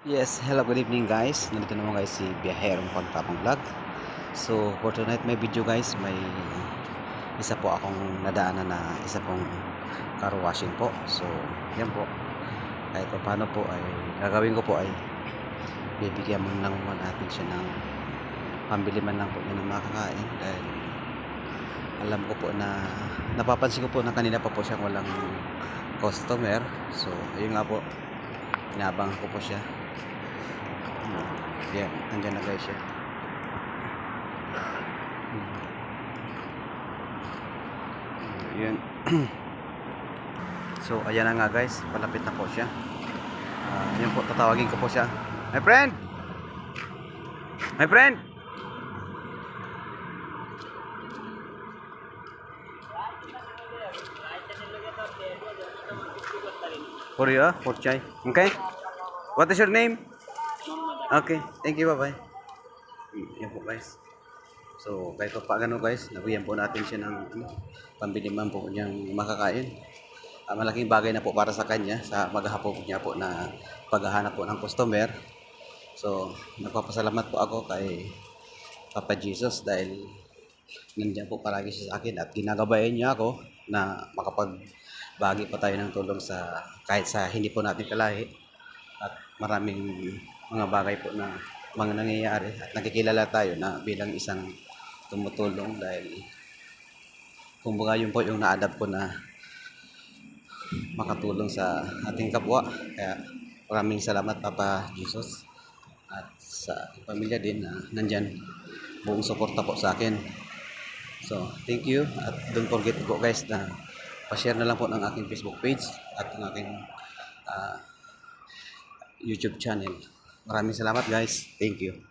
Yes, hello, good evening guys. Nandito naman guys si Biyaherong Pagtapang Vlog. So, for tonight may video guys, may isa po akong nadaanan na isa pong car washing po. So, yan po. Kahit pa paano po ay gagawin ko po ay bibigyan mo lang natin siya ng pambili man lang po niya ng makakain dahil alam ko po na napapansin ko po na kanina pa po siyang walang customer. So, ayun nga po. Inabangan ko po siya. Yan, andyan na guys siya. Yan. So, ayan na nga guys. Palapit na po siya. Yun po, tatawagin ko po siya. My friend! My friend! For you, for chai. Okay? What is your name? Okay, thank you, bye-bye. Yan po guys. So, kahit pa gano guys, nabigyan po natin siya ng pambili man po niyang makakain. Malaking bagay na po para sa kanya sa maghapon niya po na paghahanap po ng customer. So, nagpapasalamat po ako kay Papa Jesus dahil nandiyan po palagi siya sa akin at ginagabayan niya ako na makapagbagi pa tayo ng tulong sa kahit sa hindi po natin kalahi at maraming mga bagay po na mga nangyayari at nakikilala tayo na bilang isang tumutulong dahil kumbaga yun po yung na-adapt ko na makatulong sa ating kapwa. Kaya maraming salamat Papa Jesus at sa pamilya din na nandyan buong suporta po sa akin. So thank you at don't forget po guys na pa-share na lang po ng aking Facebook page at ng aking YouTube channel. Maraming salamat guys. Thank you.